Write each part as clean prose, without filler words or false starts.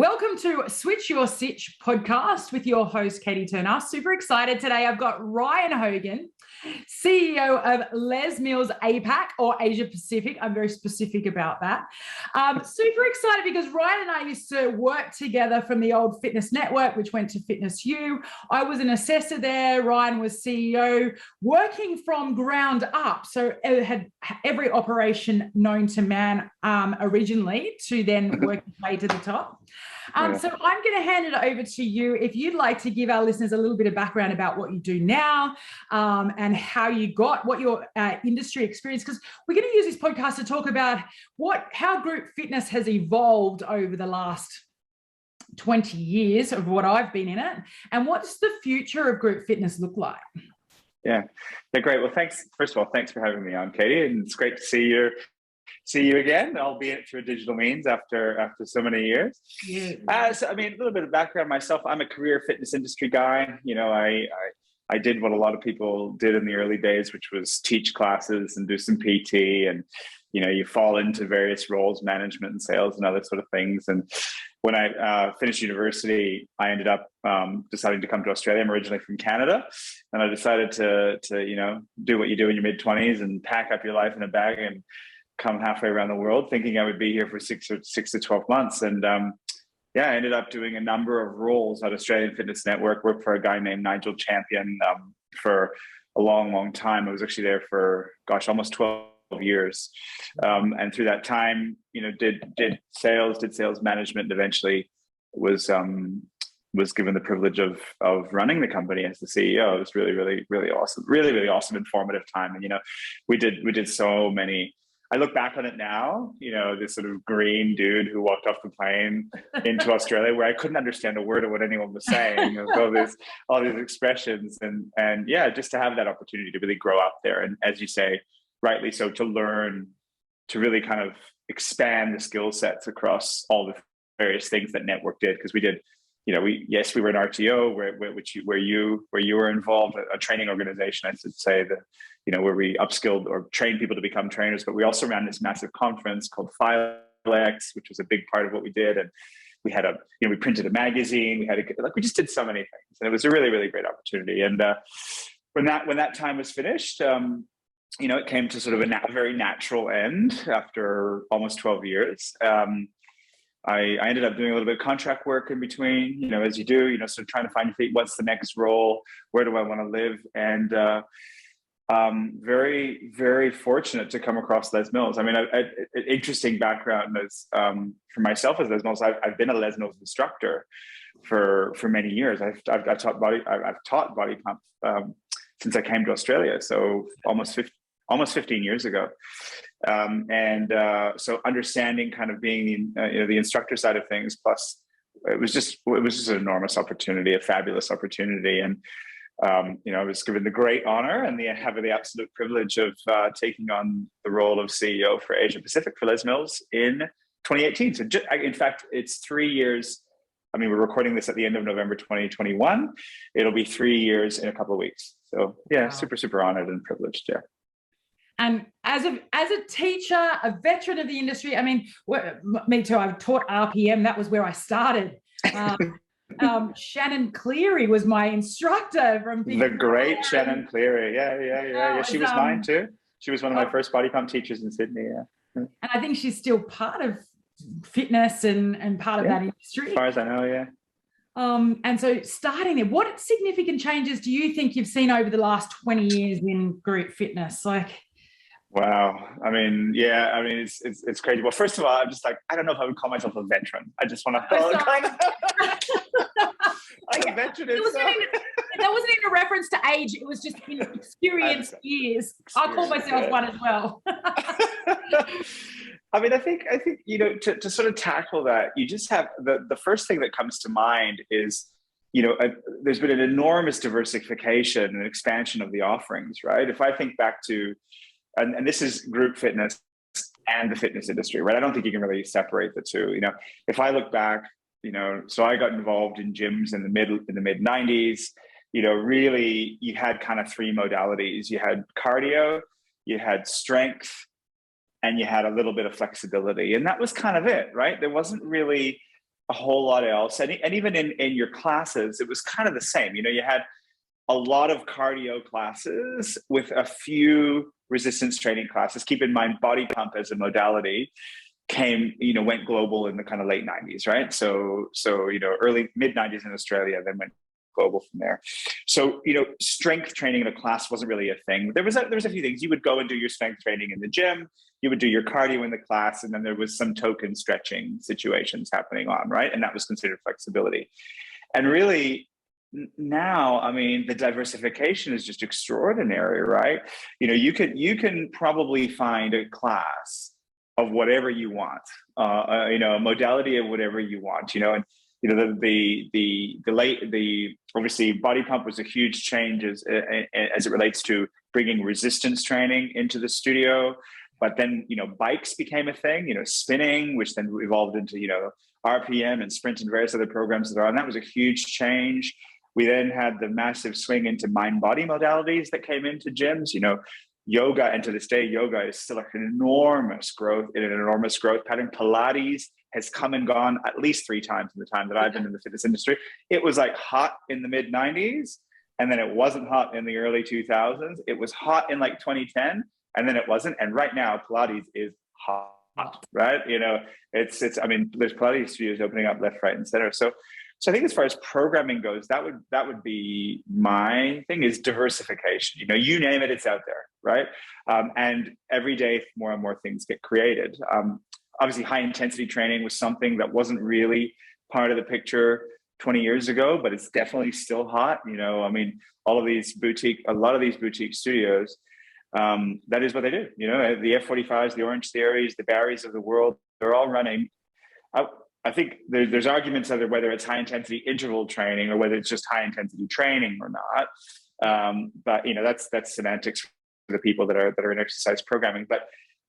Welcome to Switch Your Sitch podcast with your host, Katie Turner. Super excited today. I've got Ryan Hogan, CEO of Les Mills APAC or Asia Pacific. I'm very specific about that. Super excited because Ryan and I used to work together from the old Fitness Network, which went to Fitness U. I was an assessor there. Ryan was CEO, working from ground up. So it had every operation known to man originally to then work its way to the top. So I'm going to hand it over to you if you'd like to give our listeners a little bit of background about what you do now and how you got what your industry experience, because we're going to use this podcast to talk about how group fitness has evolved over the last 20 years of what I've been in it, and what does the future of group fitness look like? Yeah, great. Well, thanks. First of all, thanks for having me on, Katie, and it's great to see you again, albeit through digital means after so many years. Yeah. So, I mean, a little bit of background myself. I'm a career fitness industry guy. You know, I did what a lot of people did in the early days, which was teach classes and do some PT, and you know, you fall into various roles, management and sales and other sort of things. And when I finished university, I ended up deciding to come to Australia. I'm originally from Canada, and I decided to you know, do what you do in your mid-20s and pack up your life in a bag and come halfway around the world, thinking I would be here for six to 12 months. And yeah, I ended up doing a number of roles at Australian Fitness Network, worked for a guy named Untitled Chapter for a long time. I was actually there for, gosh, almost 12 years. And through that time, you know, did sales management, and eventually was given the privilege of running the company as the CEO. It was really awesome, really awesome, informative time. And, you know, we did so many. I look back on it now, you know, this sort of green dude who walked off the plane into Australia, where I couldn't understand a word of what anyone was saying. All these expressions, and yeah, just to have that opportunity to really grow up there, and as you say, rightly so, to learn, to really kind of expand the skill sets across all the various things that Network did, because we did. You know, we were an RTO where you were involved, a training organization, I should say, that, you know, where we upskilled or trained people to become trainers. But we also ran this massive conference called FILEX, which was a big part of what we did. And we had we printed a magazine. We just did so many things, and it was a really great opportunity. And when that time was finished, you know, it came to sort of a very natural end after almost 12 years. I ended up doing a little bit of contract work in between, you know, as you do, you know, sort of trying to find your feet. What's the next role? Where do I want to live? And very fortunate to come across Les Mills. I mean, an interesting background is for myself as Les Mills. I've been a Les Mills instructor for many years. I've taught BodyPump since I came to Australia, so almost 15 years ago. So understanding kind of being the instructor side of things, plus it was just an enormous opportunity, a fabulous opportunity. And you know, I was given the great honor and the absolute privilege of taking on the role of CEO for Asia Pacific for Les Mills in 2018. So in fact, it's 3 years. I mean, we're recording this at the end of November 2021. It'll be 3 years in a couple of weeks. So yeah, wow. Super honored and privileged. Yeah. And as a teacher, a veteran of the industry, I mean, me too, I've taught RPM. That was where I started. Shannon Cleary was my instructor from the great Shannon Cleary. Yeah. She was mine too. She was one of my first BodyPump teachers in Sydney. Yeah. And I think she's still part of fitness and part of that industry. As far as I know, yeah. And so starting there, what significant changes do you think you've seen over the last 20 years in group fitness? Wow. I mean, yeah, I mean, it's crazy. Well, first of all, I'm just like, I don't know if I would call myself a veteran. I just want to call a veteran. That wasn't even a reference to age. It was just in experienced years. I'll call myself one as well. I mean, I think, you know, to sort of tackle that, you just have the first thing that comes to mind is, you know, there's been an enormous diversification and expansion of the offerings, right? If I think back to, and this is group fitness and the fitness industry, right? I don't think you can really separate the two. You know, if I look back, you know, so I got involved in gyms in the mid 90s. You know, really, you had kind of three modalities. You had cardio, you had strength, and you had a little bit of flexibility, and that was kind of it, right? There wasn't really a whole lot else. And even in your classes, it was kind of the same. You had a lot of cardio classes with a few resistance training classes. Keep in mind, BodyPump as a modality went global in the kind of late 90s, right? So early mid 90s in Australia, then went global from there. So, strength training in a class wasn't really a thing. There was a few things. You would go and do your strength training in the gym, you would do your cardio in the class, and then there was some token stretching situations happening on, right? And that was considered flexibility. And really now, I mean, the diversification is just extraordinary, right? You can probably find a class of whatever you want, a modality of whatever you want, and obviously BodyPump was a huge change as it relates to bringing resistance training into the studio. But then, bikes became a thing, spinning, which then evolved into, RPM and sprint and various other programs that are on. That was a huge change. We then had the massive swing into mind-body modalities that came into gyms, yoga, and to this day, yoga is still an enormous growth pattern. Pilates has come and gone at least 3 times in the time that I've been in the fitness industry. It was like hot in the mid 90s, and then it wasn't hot in the early 2000s. It was hot in like 2010, and then it wasn't. And right now, Pilates is hot, right? It's. I mean, there's Pilates studios opening up left, right, and center. So I think as far as programming goes, that would be my thing, is diversification. You name it, it's out there, right? And every day, more and more things get created. Obviously, high intensity training was something that wasn't really part of the picture 20 years ago, but it's definitely still hot. I mean, a lot of these boutique studios, that is what they do. The F45s, the Orange Theories, the Barrys of the world, they're all running. I think there's arguments whether it's high intensity interval training or whether it's just high intensity training or not. But that's semantics for the people that are in exercise programming. But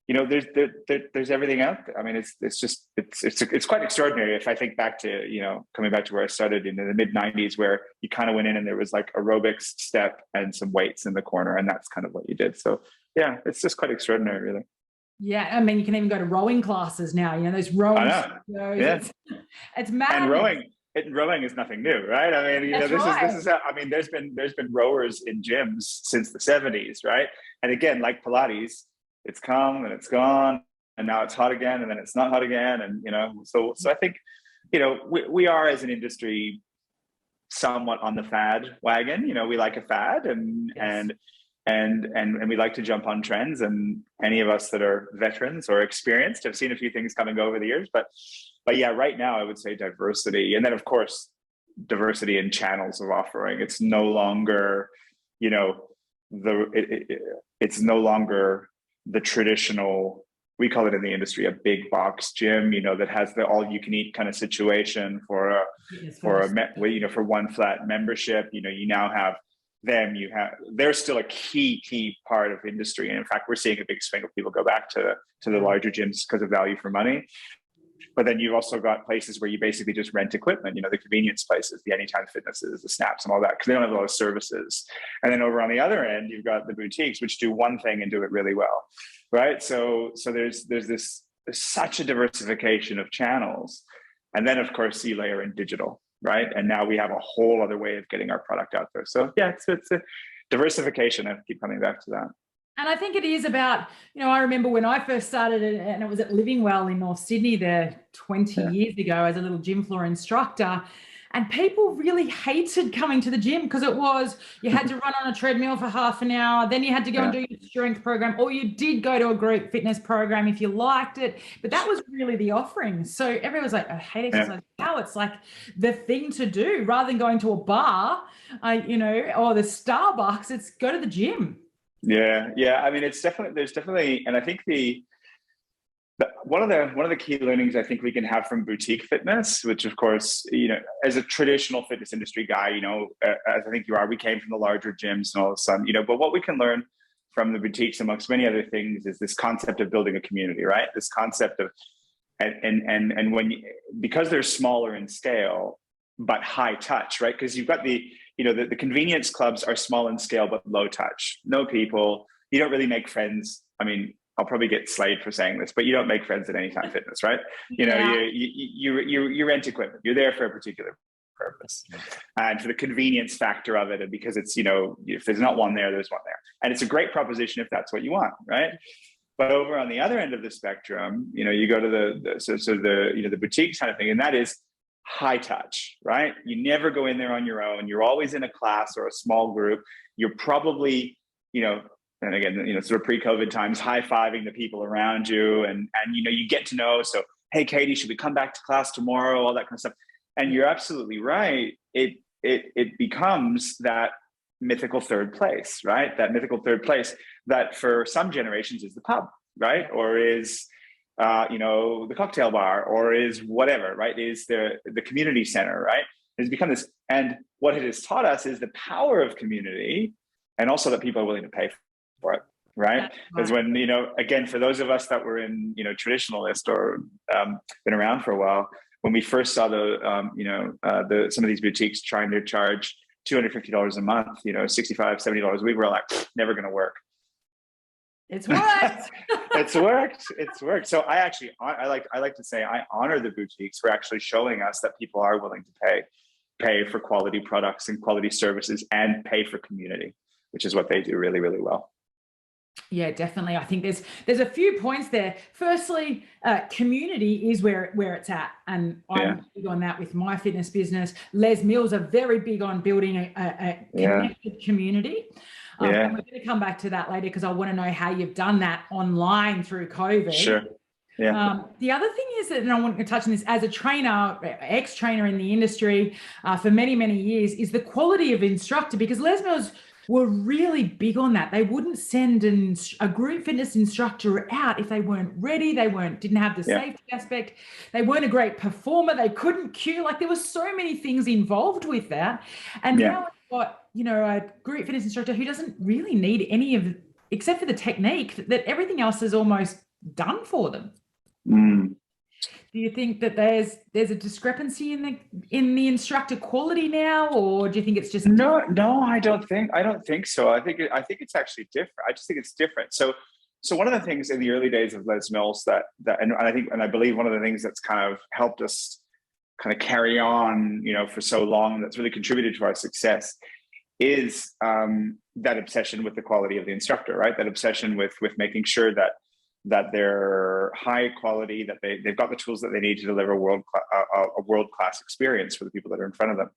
there's everything out there. I mean, it's quite extraordinary. If I think back to coming back to where I started in the mid 90s, where you kind of went in and there was like aerobics, step, and some weights in the corner, and that's kind of what you did. So yeah, it's just quite extraordinary, really. Yeah, I mean, you can even go to rowing classes now. Those rowing studios. Yeah. It's mad. And rowing is nothing new, right? I mean, this is how, I mean, there's been rowers in gyms since the 70s, right? And again, like Pilates, it's come and it's gone, and now it's hot again, and then it's not hot again, and so I think we are, as an industry, somewhat on the fad wagon. We like a fad, and we like to jump on trends, and any of us that are veterans or experienced have seen a few things come and go over the years. But yeah, right now I would say diversity, and then of course diversity in channels of offering. It's no longer, it's no longer the traditional, we call it in the industry, a big box gym, that has the all you can eat kind of situation for one flat membership. You now have them, they're still a key part of industry. And in fact, we're seeing a big swing of people go back to the larger gyms because of value for money. But then you've also got places where you basically just rent equipment, the convenience places, the Anytime Fitnesses, the Snaps, and all that, because they don't have a lot of services. And then over on the other end, you've got the boutiques, which do one thing and do it really well, right? So there's such a diversification of channels. And then, of course, you layer in digital, right? And now we have a whole other way of getting our product out there. So yeah, it's a diversification. I keep coming back to that. And I think it is about, I remember when I first started, and it was at Livingwell in North Sydney there 20 years ago as a little gym floor instructor. And people really hated coming to the gym because you had to run on a treadmill for half an hour, then you had to go and do your strength program, or you did go to a group fitness program if you liked it. But that was really the offering. So everyone was like, I hate exercise. Now it's like the thing to do rather than going to a bar, or the Starbucks, it's go to the gym. Yeah. I mean, there's definitely, and I think one of the key learnings I think we can have from boutique fitness, which of course, as a traditional fitness industry guy, as I think you are, we came from the larger gyms and all of a sudden, but what we can learn from the boutiques, amongst many other things, is this concept of building a community, right? This concept of, because they're smaller in scale, but high touch, right? Because you've got the convenience clubs are small in scale, but low touch, no people. You don't really make friends. I mean, I'll probably get slayed for saying this, but you don't make friends at Anytime Fitness, right? You know, Yeah. you rent equipment. You're there for a particular purpose, and for the convenience factor of it, and because it's, you know, if there's not one there, there's one there, and it's a great proposition if that's what you want, right? But over on the other end of the spectrum, you know, you go to the boutique kind of thing, and that is high touch, right? You never go in there on your own. You're always in a class or a small group. You're probably, you know, and again, you know, sort of pre-COVID times, high-fiving the people around you, and you know, you get to know. So, hey, Katie, should we come back to class tomorrow? All that kind of stuff. And you're absolutely right. It becomes that mythical third place, right? That mythical third place that for some generations is the pub, right? Or is you know, the cocktail bar, or is whatever, right? Is the community center, right? It's become this, and what it has taught us is the power of community, and also that people are willing to pay for it, right? Because when, you know, again, for those of us that were in, you know, traditionalist or been around for a while, when we first saw some of these boutiques trying to charge $250 a month, you know, $65, $70 a week, we're like, never going to work. It's worked. It's worked. So I like to say I honor the boutiques for actually showing us that people are willing to pay for quality products and quality services, and pay for community, which is what they do really, really well. Yeah, definitely. I think there's a few points there. Firstly, community is where it's at, and I'm big on that with my fitness business. Les Mills are very big on building a connected community. And we're going to come back to that later, because I want to know how you've done that online through COVID. Sure. Yeah. The other thing is that, and I want to touch on this as a trainer, ex-trainer in the industry for many, many years, is the quality of instructor, because Les Mills were really big on that. They wouldn't send a group fitness instructor out if they weren't ready. They didn't have the safety aspect. They weren't a great performer. They couldn't cue. Like, there were so many things involved with that. And now I've got, you know, a group fitness instructor who doesn't really need any of, except for the technique, that everything else is almost done for them. Do you think that there's a discrepancy in the instructor quality now, or do you think it's just no? I don't think so. I think it's actually different. I just think it's different. So one of the things in the early days of Les Mills that I believe one of the things that's kind of helped us kind of carry on, you know, for so long, that's really contributed to our success, is that obsession with the quality of the instructor, right? That obsession with making sure that they're high quality, that they've got the tools that they need to deliver a world-class experience for the people that are in front of them.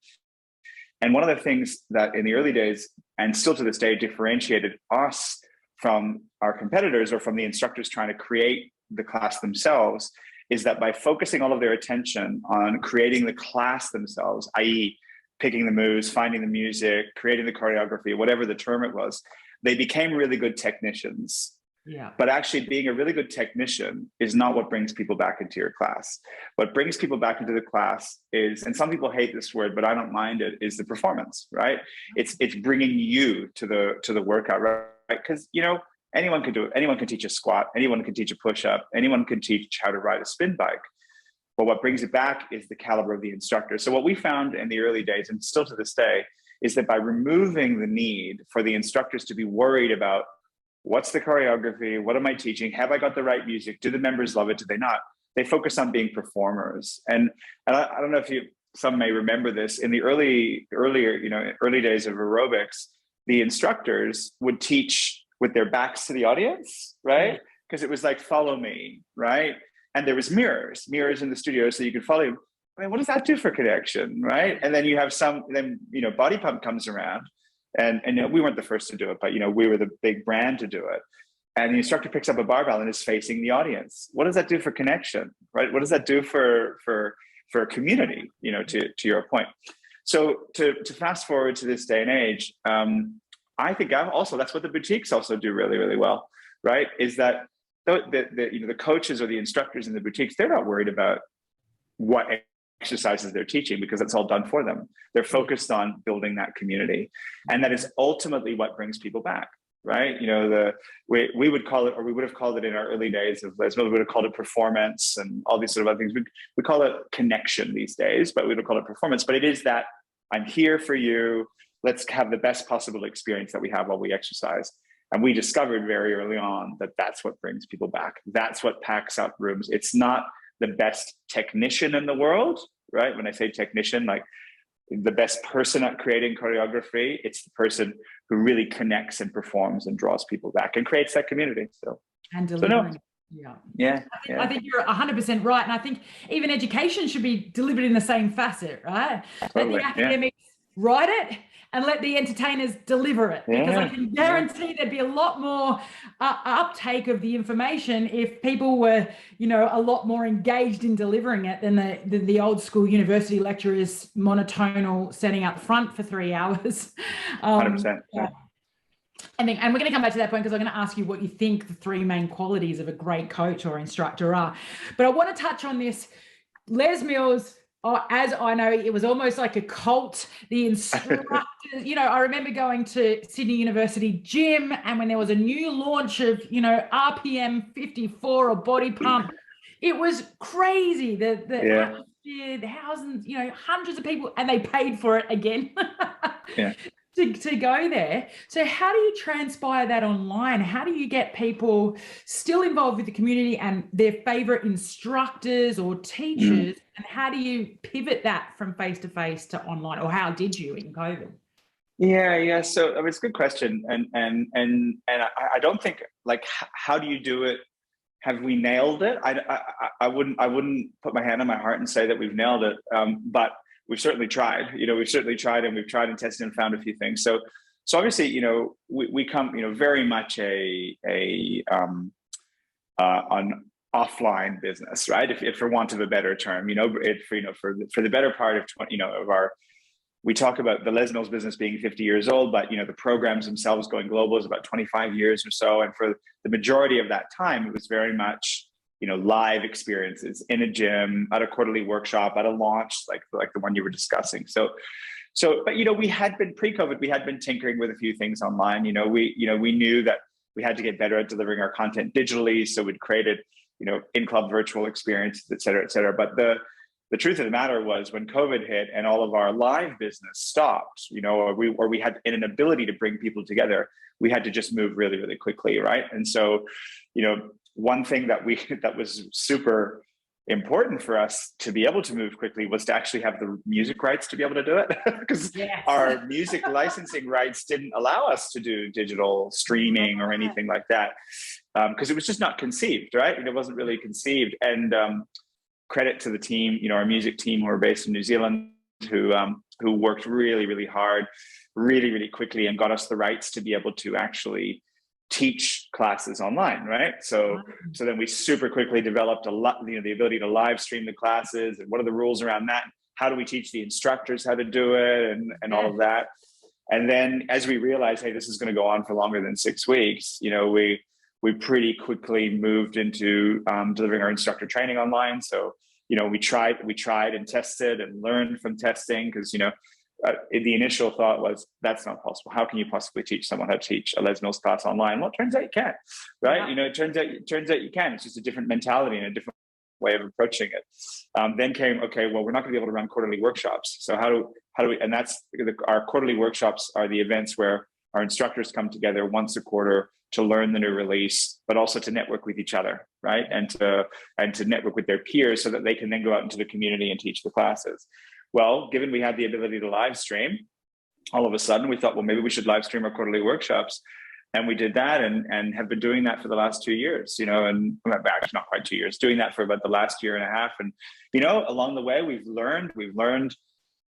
And one of the things that in the early days, and still to this day, differentiated us from our competitors or from the instructors trying to create the class themselves, is that by focusing all of their attention on creating the class themselves, i.e. picking the moves, finding the music, creating the choreography, whatever the term it was, they became really good technicians. Yeah. But actually being a really good technician is not what brings people back into your class. What brings people back into the class is, and some people hate this word, but I don't mind it, is the performance, right? It's bringing you to the workout, right? Because, you know, anyone can do it. Anyone can teach a squat. Anyone can teach a push-up. Anyone can teach how to ride a spin bike. But what brings it back is the caliber of the instructor. So what we found in the early days, and still to this day, is that by removing the need for the instructors to be worried about what's the choreography, what am I teaching, have I got the right music, do the members love it, do they not, they focus on being performers. And I don't know if some may remember this, in the early days of aerobics, the instructors would teach with their backs to the audience, right? Because it was like, follow me, right? And there was mirrors in the studio so you could follow him. I mean, what does that do for connection, right? And then you have BodyPump comes around, and we weren't the first to do it, but, you know, we were the big brand to do it. And the instructor picks up a barbell and is facing the audience. What does that do for connection, right? What does that do for community, you know, to your point? So to fast forward to this day and age, I think that's what the boutiques also do really, really well, right? Is that the coaches or the instructors in the boutiques, they're not worried about what exercises they're teaching, because it's all done for them. They're focused on building that community, and that is ultimately what brings people back, right? You know, we would call it, or we would have called it in our early days of Les Mills, we would have called it performance and all these sort of other things. We call it connection these days, but we would call it performance. But it is that I'm here for you. Let's have the best possible experience that we have while we exercise. And we discovered very early on that that's what brings people back. That's what packs up rooms. It's not the best technician in the world, right? When I say technician, like the best person at creating choreography, it's the person who really connects and performs and draws people back and creates that community. And delivering. So yeah. I think you're 100% right. And I think even education should be delivered in the same facet, right? Totally, let the academics write it and let the entertainers deliver it. Because I can guarantee there'd be a lot more uptake of the information if people were, a lot more engaged in delivering it than the old school university lecturers monotonal setting up front for 3 hours. 100%. And we're going to come back to that point because I'm going to ask you what you think the 3 main qualities of a great coach or instructor are. But I want to touch on this. Les Mills, as I know, it was almost like a cult. The instructors, I remember going to Sydney University gym, and when there was a new launch of, RPM 54 or BodyPump, it was crazy. The atmosphere, the thousands, hundreds of people, and they paid for it again. To go there. So how do you transpire that online? How do you get people still involved with the community and their favorite instructors or teachers? And how do you pivot that from face-to-face to online, or how did you in COVID? Yeah. So it's a good question. And I don't think, like, how do you do it? Have we nailed it? I wouldn't put my hand on my heart and say that we've nailed it. But we've certainly tried, and we've tried and tested and found a few things. So obviously, we come, very much an offline business, right? If for want of a better term, for the better part of 20, we talk about the Les Mills business being 50 years old, but the programs themselves going global is about 25 years or so. And for the majority of that time, it was very much live experiences in a gym, at a quarterly workshop, at a launch, like the one you were discussing. But we had been pre-COVID, we had been tinkering with a few things online. We knew that we had to get better at delivering our content digitally. So we'd created, in-club virtual experiences, et cetera, et cetera. But the truth of the matter was, when COVID hit and all of our live business stopped, or we had an inability to bring people together, we had to just move really, really quickly, right? And so, one thing that was super important for us to be able to move quickly was to actually have the music rights to be able to do it, because our music licensing rights didn't allow us to do digital streaming or anything like that, because it was just not conceived, right? And it wasn't really conceived. And credit to the team, our music team, who are based in New Zealand, who worked really, really hard, really, really quickly, and got us the rights to be able to actually teach classes online, right? So then we super quickly developed the ability to live stream the classes, and what are the rules around that? How do we teach the instructors how to do it, and all of that? And then as we realized, hey, this is going to go on for longer than 6 weeks, we pretty quickly moved into delivering our instructor training online. So we tried and tested and learned from testing, because the initial thought was, that's not possible. How can you possibly teach someone how to teach a Les Mills class online? Well, it turns out you can, right? It turns out you can. It's just a different mentality and a different way of approaching it. Then came, okay, well, we're not going to be able to run quarterly workshops. So how do we? And that's our quarterly workshops are the events where our instructors come together once a quarter to learn the new release, but also to network with each other, right? And to network with their peers so that they can then go out into the community and teach the classes. Well, given we had the ability to live stream, all of a sudden we thought, well, maybe we should live stream our quarterly workshops. And we did that and have been doing that for the last 2 years, and actually not quite 2 years, doing that for about the last year and a half. And, along the way, we've learned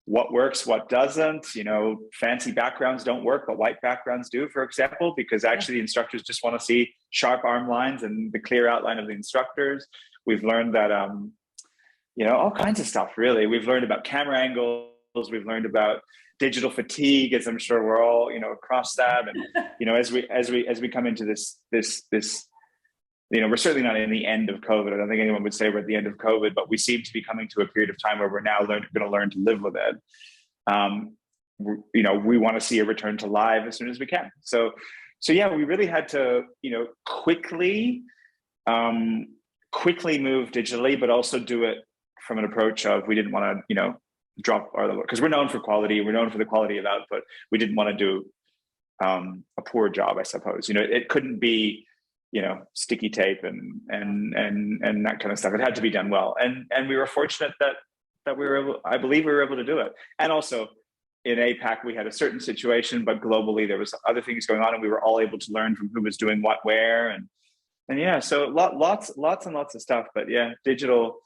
what works, what doesn't. Fancy backgrounds don't work, but white backgrounds do, for example, because actually the instructors just want to see sharp arm lines and the clear outline of the instructors. We've learned that, all kinds of stuff, really. We've learned about camera angles. We've learned about digital fatigue, as I'm sure we're all, across that. And, as we come into this, we're certainly not in the end of COVID. I don't think anyone would say we're at the end of COVID, but we seem to be coming to a period of time where we're now going to learn to live with it. We want to see a return to live as soon as we can. So yeah, we really had to, quickly move digitally, but also do it from an approach of, we didn't want to, drop our level, because we're known for quality. We're known for the quality of output. We didn't want to do a poor job, I suppose. You know, it couldn't be, you know, sticky tape and that kind of stuff. It had to be done well. And we were fortunate that we were able, I believe we were able to do it. And also in APAC, we had a certain situation, but globally there was other things going on, and we were all able to learn from who was doing what where. And yeah, so lots and lots of stuff. But yeah, digital.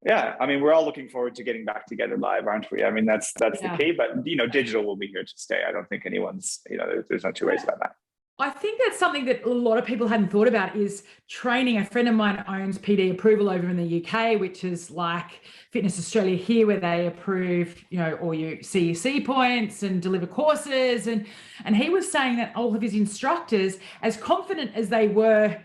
Yeah, I mean, we're all looking forward to getting back together live, aren't we? I mean, that's the key. But you know, digital will be here to stay. I don't think anyone's, you know, there's no two ways about that. I think that's something that a lot of people hadn't thought about, is training. A friend of mine owns PD Approval over in the UK, which is like Fitness Australia here, where they approve, you know, all your CEC points and deliver courses. And he was saying that all of his instructors, as confident as they were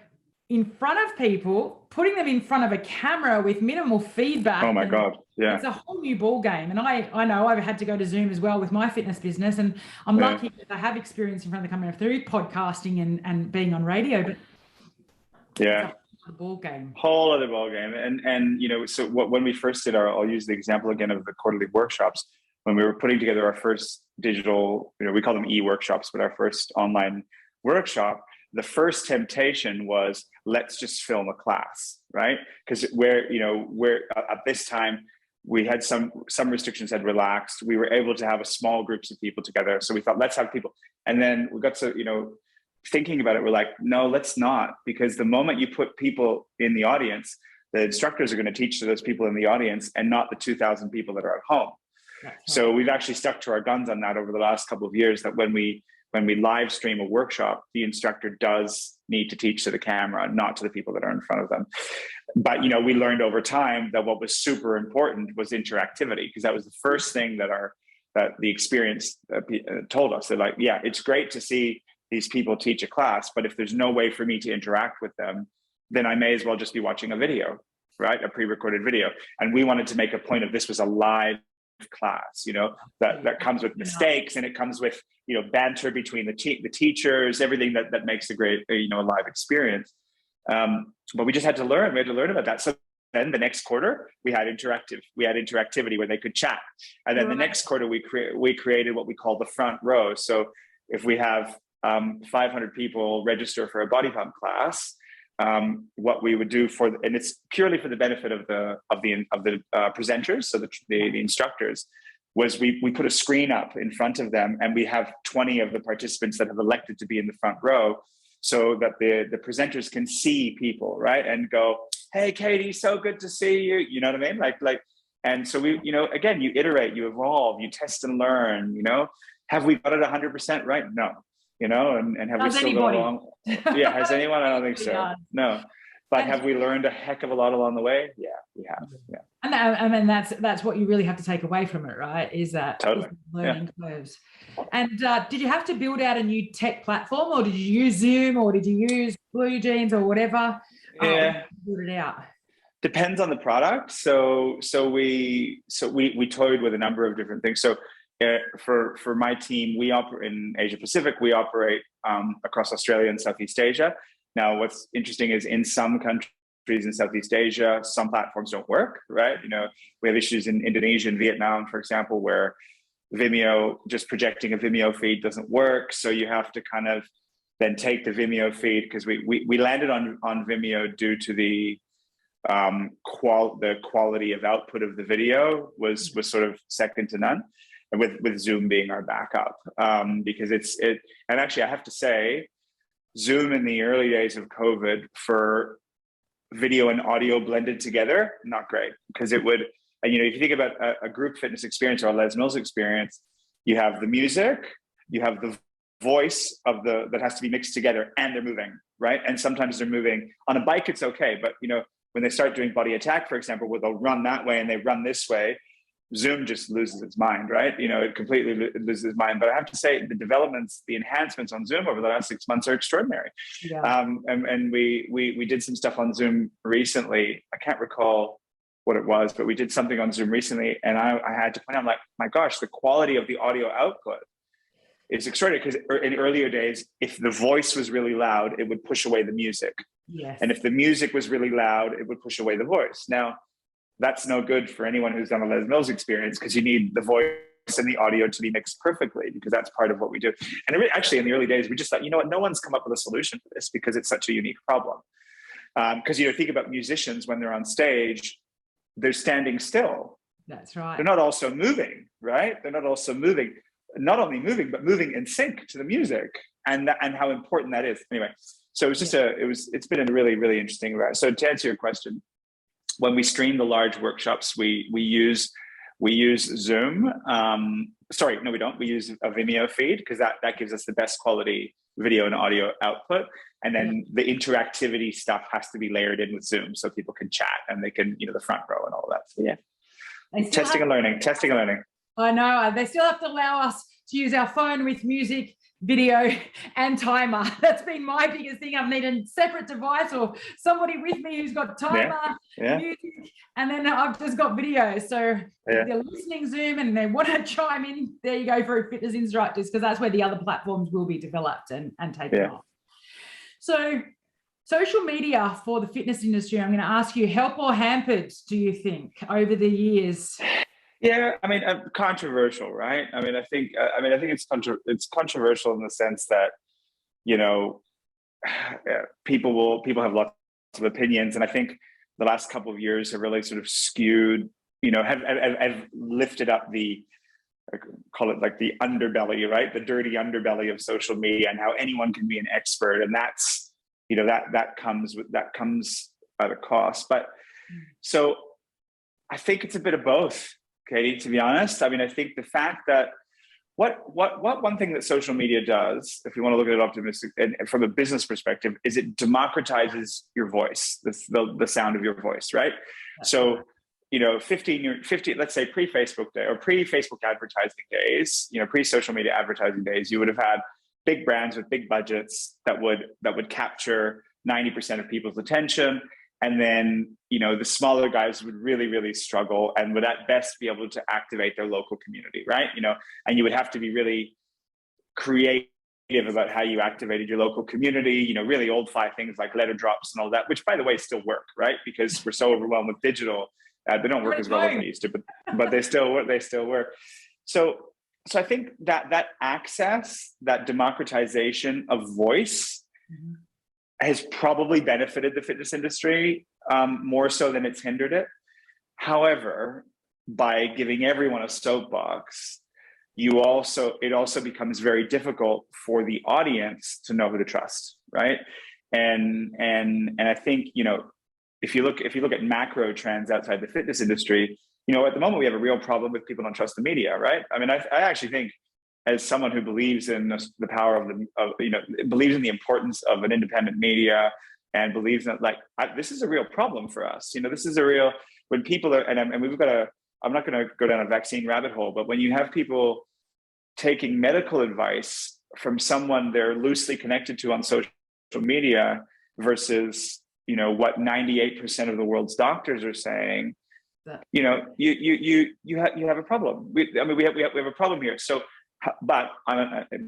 in front of people, putting them in front of a camera with minimal feedback. Oh my God. Yeah. It's a whole new ball game. And I know I've had to go to Zoom as well with my fitness business. And I'm lucky that I have experience in front of the camera through podcasting and being on radio, but yeah, it's a ball game. Whole other ball game. And you know, so when we first did I'll use the example again of the quarterly workshops, when we were putting together our first digital, you know, we call them e-workshops, but our first online workshop, the first temptation was, let's just film a class, right? Because we're at this time, we had some restrictions had relaxed. We were able to have a small groups of people together. So we thought, let's have people. And then we got to, you know, thinking about it, we're like, no, let's not. Because the moment you put people in the audience, the instructors are going to teach to those people in the audience and not the 2,000 people that are at home. Right. So we've actually stuck to our guns on that over the last couple of years, that when we live stream a workshop, the instructor does need to teach to the camera, not to the people that are in front of them. But, you know, we learned over time that what was super important was interactivity, because that was the first thing that the experience told us. They're like, yeah, it's great to see these people teach a class, but if there's no way for me to interact with them, then I may as well just be watching a video, right? A pre-recorded video. And we wanted to make a point of this was a live class, you know, that comes with mistakes, and it comes with, you know, banter between the teachers, everything that makes a great, you know, live experience. But we just had to learn. We had to learn about that. So then the next quarter we had interactivity where they could chat, and then the next quarter we created what we call the front row. So if we have 500 people register for a BodyPump class, what we would do and it's purely for the benefit of the presenters, so the instructors, was we put a screen up in front of them, and we have 20 of the participants that have elected to be in the front row, so that the presenters can see people, right, and go, hey Katie, so good to see you, you know what I mean, like and so we, you know, again, you iterate, you evolve, you test and learn, you know. Have we got it 100% right? No. You know, and have we still gone along? Yeah, has anyone? I don't think so. No, but have we learned a heck of a lot along the way? Yeah, we have. Yeah, and I mean that's what you really have to take away from it, right? Is that totally learning curves. And did you have to build out a new tech platform, or did you use Zoom, or did you use Blue Jeans, or whatever? Yeah, build it out. Depends on the product. So we toyed with a number of different things. So. For my team, we operate in Asia Pacific. We operate across Australia and Southeast Asia. Now, what's interesting is in some countries in Southeast Asia, some platforms don't work, right? You know, we have issues in Indonesia and Vietnam, for example, where Vimeo, just projecting a Vimeo feed doesn't work. So you have to kind of then take the Vimeo feed, because we landed on Vimeo due to the quality of output of the video was sort of second to none. And with Zoom being our backup, because and actually I have to say, Zoom in the early days of COVID for video and audio blended together, not great, because it would, and you know, if you think about a group fitness experience or a Les Mills experience, you have the music, you have the voice that has to be mixed together, and they're moving, right? And sometimes they're moving on a bike, it's okay, but you know, when they start doing body attack, for example, where they'll run that way and they run this way, Zoom just loses its mind, right? You know, it completely loses its mind. But I have to say, the enhancements on Zoom over the last 6 months are extraordinary. Yeah. And we did some stuff on Zoom recently. I can't recall what it was, but we did something on Zoom recently, and I had to point out, I'm like, my gosh, the quality of the audio output is extraordinary. Because in earlier days, if the voice was really loud, it would push away the music. Yes. And if the music was really loud, it would push away the voice. Now, that's no good for anyone who's done a Les Mills experience, because you need the voice and the audio to be mixed perfectly, because that's part of what we do. And actually, in the early days, we just thought, you know what, no one's come up with a solution for this because it's such a unique problem. Because think about musicians when they're on stage, they're standing still. That's right. They're not also moving, right? They're not also moving, not only moving, but moving in sync to the music, and how important that is. Anyway, so it's just it's been a really, really interesting. So to answer your question, when we stream the large workshops, we use Zoom. Sorry, no, we don't. We use a Vimeo feed, because that gives us the best quality video and audio output. And then the interactivity stuff has to be layered in with Zoom, so people can chat and they can, the front row and all of that. So yeah, testing and learning. I know. They still have to allow us to use our phone with music, video, and timer. That's been my biggest thing. I've needed a separate device or somebody with me who's got timer, music, and then I've just got video. So if they're listening Zoom and they want to chime in, there you go, for fitness instructors, because that's where the other platforms will be developed and taken off. So social media for the fitness industry, I'm going to ask you, help or hampered, do you think, over the years? Yeah, I mean, controversial, right? I mean, I think it's controversial in the sense that, people have lots of opinions, and I think the last couple of years have really sort of skewed, have lifted up the, call it like the underbelly, right? The dirty underbelly of social media, and how anyone can be an expert, and that's, that comes at a cost. But so I think it's a bit of both, Katie, to be honest. I mean, I think the fact that what one thing that social media does, if you want to look at it optimistic and from a business perspective, is it democratizes your voice, the sound of your voice, right? So, 50, let's say pre-Facebook day or pre-Facebook advertising days, pre-social media advertising days, you would have had big brands with big budgets that would capture 90% of people's attention. And then, the smaller guys would really, really struggle and would at best be able to activate their local community, right? And you would have to be really creative about how you activated your local community, really old-fashioned things like letter drops and all that, which by the way still work, right? Because we're so overwhelmed with digital, they don't work as well as they used to, but they still work. So I think that access, that democratization of voice, has probably benefited the fitness industry more so than it's hindered it. However, by giving everyone a soapbox, it also becomes very difficult for the audience to know who to trust, right? And I think, if you look at macro trends outside the fitness industry, at the moment we have a real problem with people don't trust the media, right? I mean, I actually think, as someone who believes in the power believes in the importance of an independent media, and believes that this is a real problem for us. This is a real, when people are, and we've got I'm not going to go down a vaccine rabbit hole, but when you have people taking medical advice from someone they're loosely connected to on social media versus, what 98% of the world's doctors are saying, you have a problem. We have a problem here. So, but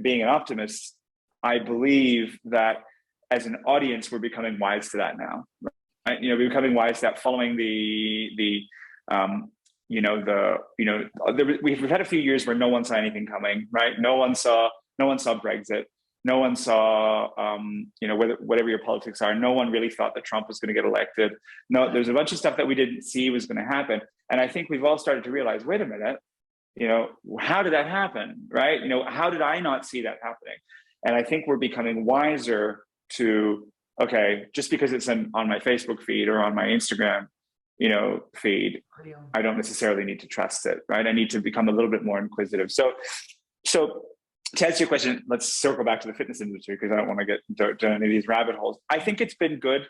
being an optimist, I believe that as an audience, we're becoming wise to that now. Right? We're becoming wise to that following we've had a few years where no one saw anything coming, right? No one saw Brexit. No one saw, whatever your politics are, no one really thought that Trump was going to get elected. No, there's a bunch of stuff that we didn't see was going to happen. And I think we've all started to realize, wait a minute, how did that happen, right? How did I not see that happening? And I think we're becoming wiser to, okay, just because it's on my Facebook feed or on my Instagram, feed, I don't necessarily need to trust it, right? I need to become a little bit more inquisitive. So to answer your question, let's circle back to the fitness industry, because I don't want to get down any of these rabbit holes. I think it's been good.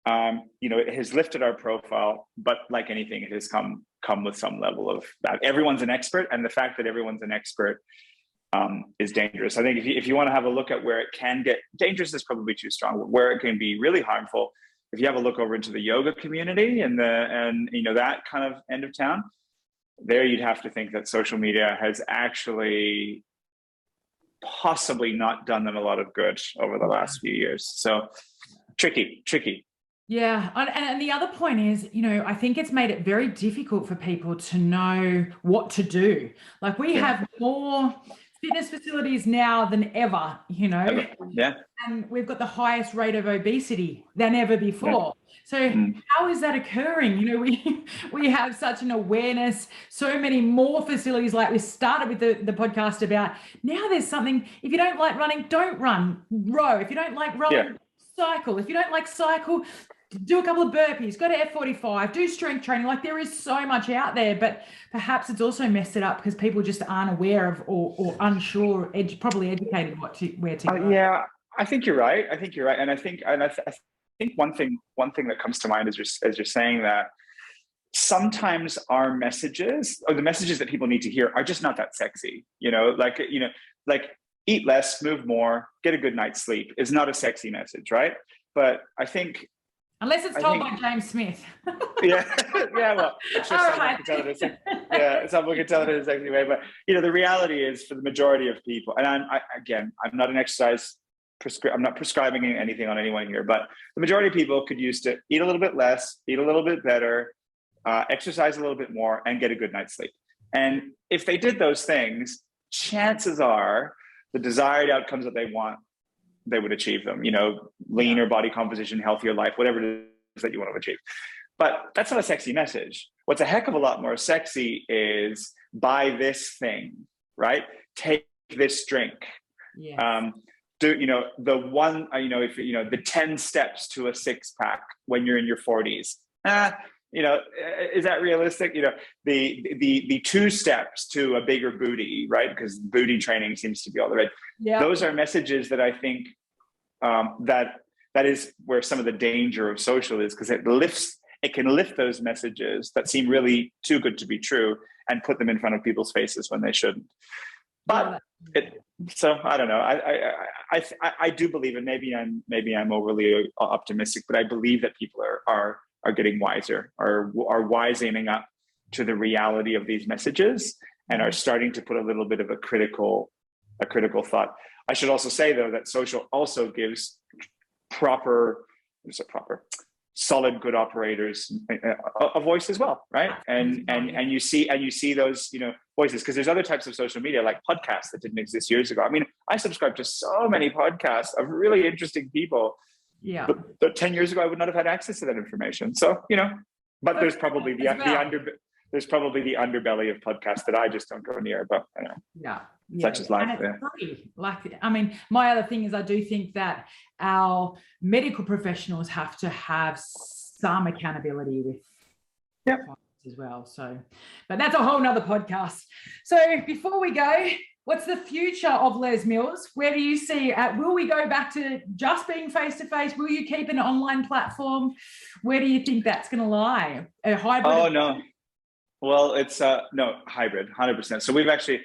It has lifted our profile, but like anything, it has come with some level of that. Everyone's an expert, and the fact that everyone's an expert is dangerous. I think if you want to have a look at where it can get dangerous, is probably too strong. Where it can be really harmful, if you have a look over into the yoga community and that kind of end of town, there you'd have to think that social media has actually possibly not done them a lot of good over the last few years. So tricky. Yeah. And the other point is, I think it's made it very difficult for people to know what to do. Like we Yeah. have more fitness facilities now than ever, Yeah. and we've got the highest rate of obesity than ever before. So how is that occurring? We have such an awareness, so many more facilities, like we started with the podcast about. Now there's something, if you don't like running, don't run, row. If you don't like rowing, cycle. If you don't like cycle, do a couple of burpees, go to F45, do strength training. Like there is so much out there, but perhaps it's also messed it up because people just aren't aware of or unsure, probably educated where to go. Yeah, I think you're right. And I think one thing that comes to mind as you're saying that, sometimes our messages, or the messages that people need to hear, are just not that sexy. Like eat less, move more, get a good night's sleep is not a sexy message, right? But I think, unless it's told by James Smith. Yeah. Well, I'm sure someone can tell it in a sexy way. But the reality is, for the majority of people, and I'm not an exercise I'm not prescribing anything on anyone here, but the majority of people could use to eat a little bit less, eat a little bit better, exercise a little bit more, and get a good night's sleep. And if they did those things, chances are the desired outcomes that they want, they would achieve them. Leaner body composition, healthier life, whatever it is that you want to achieve. But that's not a sexy message. What's a heck of a lot more sexy is buy this thing, right? Take this drink. Do the one, if the 10 steps to a 6-pack when you're in your 40s. Is that realistic? The 2 steps to a bigger booty, right? Because booty training seems to be all the rage. Those are messages that I think that is where some of the danger of social is, because it can lift those messages that seem really too good to be true and put them in front of people's faces when they shouldn't. But so I don't know. I do believe, and maybe I'm overly optimistic, but I believe that people are getting wiser, are wisening up to the reality of these messages, and are starting to put a little bit of a critical thought. I should also say, though, that social also gives solid, good operators a voice as well, right? And you see those voices, because there's other types of social media, like podcasts, that didn't exist years ago. I mean, I subscribe to so many podcasts of really interesting people. Yeah. But 10 years ago, I would not have had access to that information. So but there's probably the underbelly of podcasts that I just don't go near. But such is life. My other thing is, I do think that our medical professionals have to have some accountability with as well. So, but that's a whole nother podcast. So before we go, what's the future of Les Mills? Where do you see will we go back to just being face-to-face? Will you keep an online platform? Where do you think that's going to lie? A hybrid? Oh, no. Well, it's hybrid, 100%. So we've actually,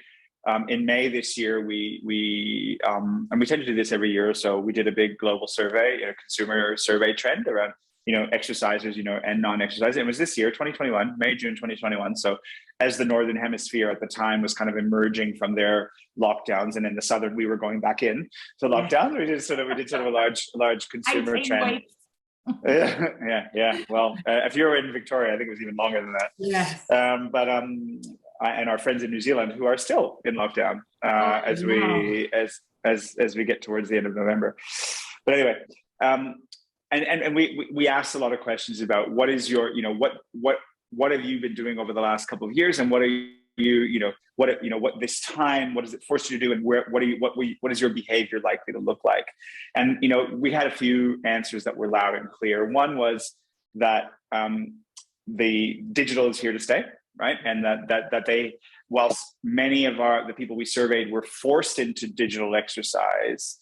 in May this year, we and we tend to do this every year or so. We did a big global survey, consumer survey trend around exercisers, and non-exercisers. It was this year, 2021, May, June 2021. So as the Northern Hemisphere at the time was kind of emerging from their lockdowns, and in the Southern, we were going back in to lockdown. We did sort of a large consumer trend. Yeah. Well, if you were in Victoria, I think it was even longer than that. Yes. And our friends in New Zealand, who are still in lockdown as we get towards the end of November. But anyway, and we asked a lot of questions about what is your, what have you been doing over the last couple of years, and what are what this time, what does it force you to do, and what is your behavior likely to look like? And we had a few answers that were loud and clear. One was that the digital is here to stay, right? And that they, whilst many of the people we surveyed were forced into digital exercise,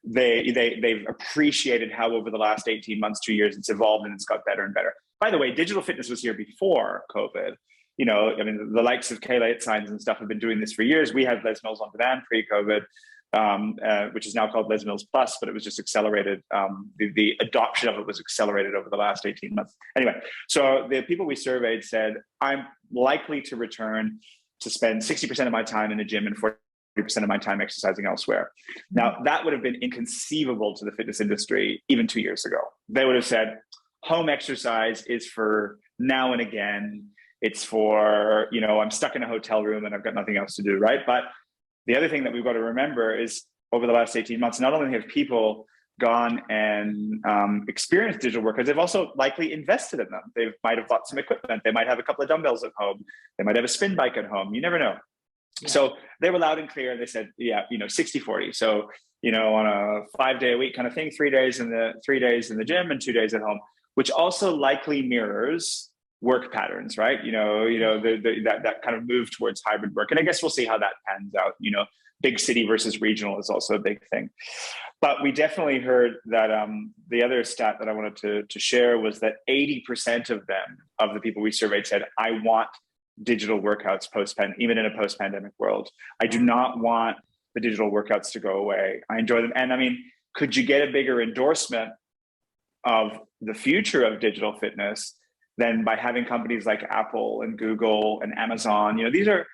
they've appreciated how over the last 18 months, 2 years, it's evolved and it's got better and better. By the way, digital fitness was here before COVID. The likes of Kayla Signs and stuff have been doing this for years. We had Les Mills on demand pre-COVID, which is now called Les Mills Plus, but it was just accelerated. The adoption of it was accelerated over the last 18 months. Anyway, so the people we surveyed said, I'm likely to return to spend 60% of my time in the gym and 40% of my time exercising elsewhere. Now, that would have been inconceivable to the fitness industry even 2 years ago. They would have said, home exercise is for now and again. It's for, I'm stuck in a hotel room and I've got nothing else to do, right? But the other thing that we've got to remember is over the last 18 months, not only have people gone and experienced digital workouts, they've also likely invested in them. They might have bought some equipment. They might have a couple of dumbbells at home. They might have a spin bike at home. You never know. Yeah. So they were loud and clear. They said, 60-40. So, on a 5-day a week kind of thing, 3 days in the gym and 2 days at home, which also likely mirrors work patterns, right? That kind of move towards hybrid work. And I guess we'll see how that pans out. Big city versus regional is also a big thing. But we definitely heard that the other stat that I wanted to share was that 80% of the people we surveyed said, I want digital workouts even in a post-pandemic world. I do not want the digital workouts to go away. I enjoy them. And I mean, could you get a bigger endorsement of the future of digital fitness than by having companies like Apple and Google and Amazon? These are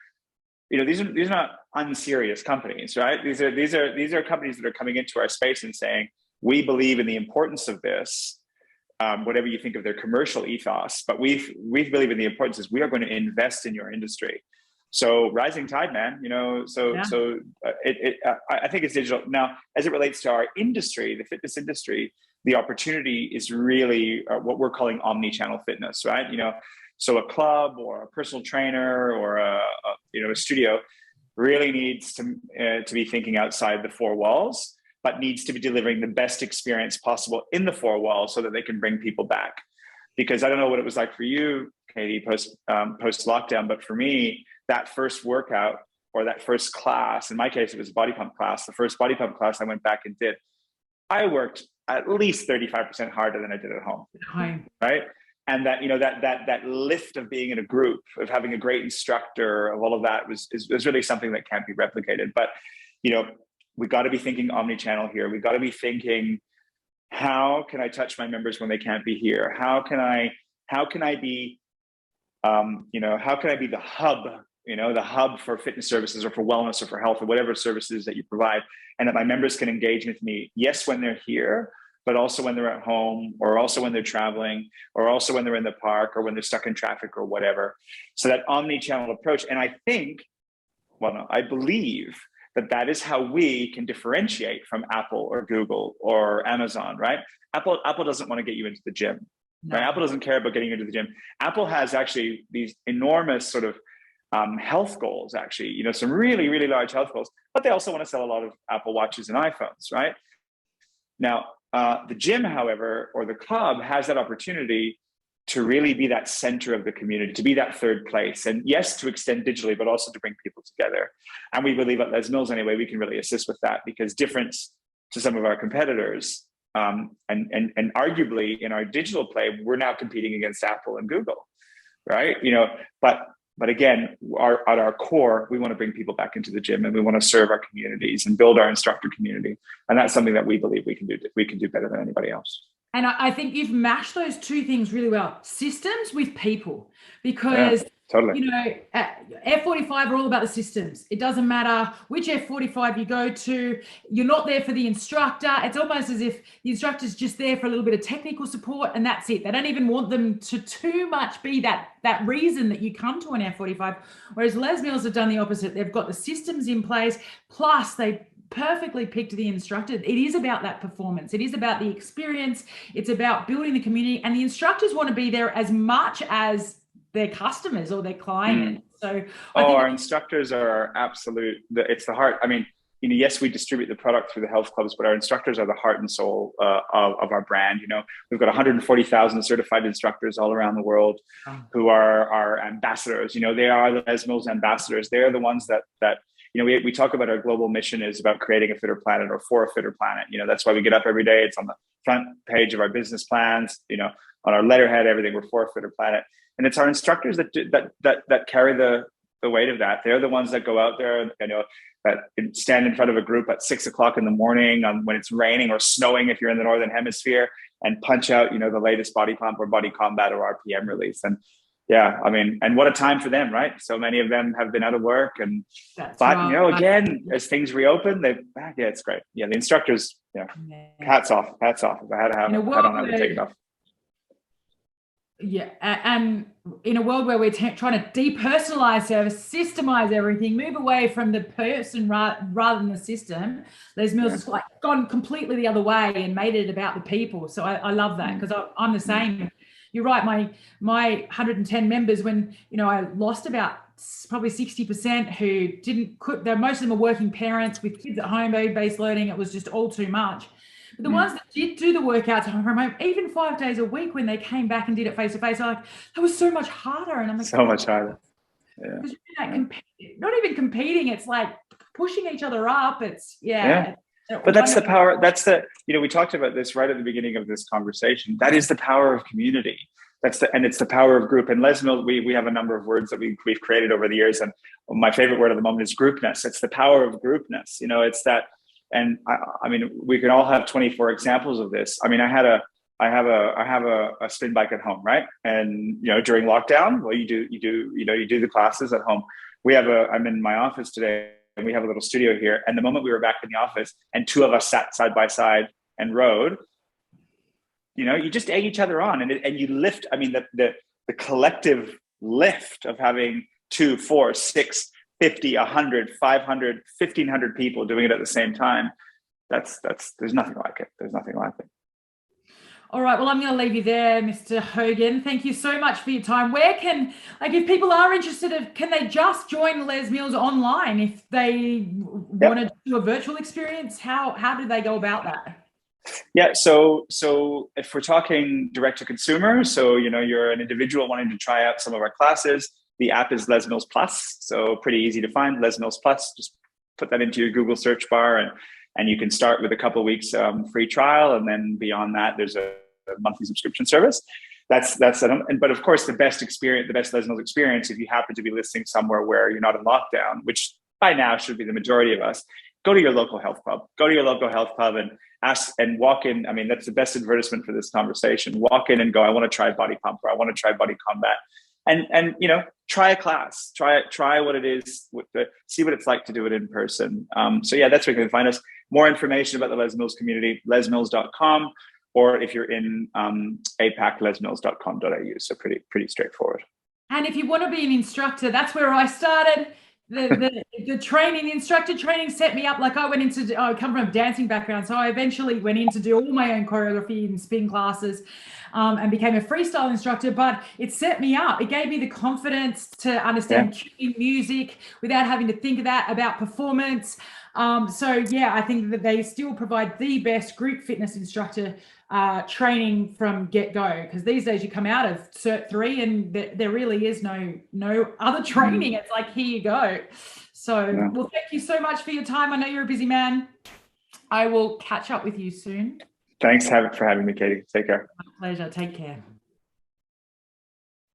not unserious companies, right? These are companies that are coming into our space and saying, we believe in the importance of this, whatever you think of their commercial ethos, but we believe in the importance is we are going to invest in your industry. So rising tide, man, I think it's digital. Now, as it relates to our industry, the fitness industry, the opportunity is really what we're calling omni-channel fitness, right? So a club or a personal trainer or a studio really needs to be thinking outside the four walls, but needs to be delivering the best experience possible in the four walls so that they can bring people back. Because I don't know what it was like for you, Katie, post lockdown, but for me, that first workout or that first class, in my case, it was a BodyPump class. The first BodyPump class I went back and did, I worked at least 35% harder than I did at home, right? And that, that lift of being in a group, of having a great instructor, of all of that is really something that can't be replicated. But, we got to be thinking omni-channel here. We got to be thinking, how can I touch my members when they can't be here? How can I be, how can I be the hub, the hub for fitness services or for wellness or for health or whatever services that you provide, and that my members can engage with me, yes, when they're here, but also when they're at home, or also when they're traveling, or also when they're in the park, or when they're stuck in traffic or whatever. So that omni-channel approach. And I believe that is how we can differentiate from Apple or Google or Amazon, right? Apple doesn't want to get you into the gym. No. Right? Apple doesn't care about getting you into the gym. Apple has actually these enormous sort of health goals, actually, some really, really large health goals, but they also want to sell a lot of Apple Watches and iPhones, right? Now, the gym, however, or the club has that opportunity to really be that center of the community, to be that third place. And yes, to extend digitally, but also to bring people together. And we believe at Les Mills, anyway, we can really assist with that, because difference to some of our competitors, and arguably in our digital play, we're now competing against Apple and Google, right? But again, at our core, we want to bring people back into the gym, and we want to serve our communities and build our instructor community. And that's something that we believe we can do better than anybody else. And I think you've mashed those two things really well. Systems with people, because, totally. F45 are all about the systems. It doesn't matter which F45 you go to. You're not there for the instructor. It's almost as if the instructor's just there for a little bit of technical support, and that's it. They don't even want them to too much be that reason that you come to an F45. Whereas Les Mills have done the opposite. They've got the systems in place, plus they perfectly picked the instructor. It is about that performance. It is about the experience. It's about building the community, and the instructors want to be there as much as their customers or their clients. So our instructors are it's the heart. I mean, yes, we distribute the product through the health clubs, but our instructors are the heart and soul of our brand. We've got 140,000 certified instructors all around the world who are our ambassadors. They are the Les Mills ambassadors. They're the ones that we talk about our global mission is about creating a fitter planet, or for a fitter planet. That's why we get up every day. It's on the front page of our business plans, on our letterhead, everything. We're for a fitter planet. And it's our instructors that carry the weight of that. They're the ones that go out there, that stand in front of a group at 6 o'clock in the morning when it's raining or snowing, if you're in the Northern Hemisphere, and punch out, the latest BodyPump or Body Combat or RPM release. And yeah, I mean, and what a time for them, right? So many of them have been out of work, again, as things reopen, it's great. Yeah, the instructors, hats off. If I had to have it, I would take it off. Yeah, and in a world where we're trying to depersonalize service, systemize everything, move away from the person rather than the system, Les Mills has like gone completely the other way and made it about the people. So I love that, because I'm the same. You're right. My 110 members, when I lost about probably 60% who most of them are working parents with kids at home, baby-based learning. It was just all too much. But the ones that did do the workouts from home, even 5 days a week, when they came back and did it face to face, like, that was so much harder. And I'm like, so much harder. Yeah. Because not even competing, it's like pushing each other up. It's But that's the power. That's we talked about this right at the beginning of this conversation. That is the power of community. And it's the power of group. And Les Mills, we have a number of words that we've created over the years. And my favorite word at the moment is groupness. It's the power of groupness. It's that. And I mean, we can all have 24 examples of this. I mean, I have a spin bike at home, right? And during lockdown, well, you do the classes at home. I'm in my office today, and we have a little studio here. And the moment we were back in the office, and 2 of us sat side by side and rode, you just egg each other on, and you lift. I mean, the collective lift of having 2, 4, 6, 50, 100, 500, 1,500 people doing it at the same time. There's nothing like it. There's nothing like it. All right. Well, I'm going to leave you there, Mr. Hogan. Thank you so much for your time. Where if people are interested, can they just join Les Mills online if they want to do a virtual experience? How do they go about that? Yeah. So if we're talking direct to consumer, so, you're an individual wanting to try out some of our classes, the app is Les Mills Plus. So pretty easy to find, Les Mills Plus. Just put that into your Google search bar, and you can start with a couple of weeks free trial. And then beyond that, there's a monthly subscription service. But of course, the best Les Mills experience, if you happen to be listening somewhere where you're not in lockdown, which by now should be the majority of us, go to your local health club. Go to your local health club and ask and walk in. I mean, that's the best advertisement for this conversation. Walk in and go, I want to try BodyPump, or I want to try Body Combat. And try a class, try what it is, see what it's like to do it in person. So that's where you can find us. More information about the Les Mills community, lesmills.com, or if you're in APAC, lesmills.com.au. So pretty straightforward. And if you want to be an instructor, that's where I started. The training, instructor training set me up. Like I come from a dancing background, so I eventually went in to do all my own choreography and spin classes, and became a freestyle instructor. But it set me up. It gave me the confidence to understand tuning music without having to think about performance. I think that they still provide the best group fitness instructor training from get-go, because these days you come out of Cert 3 and there really is no other training. It's like, here you go. So well, thank you so much for your time. I know you're a busy man. I will catch up with you soon. Thanks for having me, Katie. Take care. My pleasure. Take care.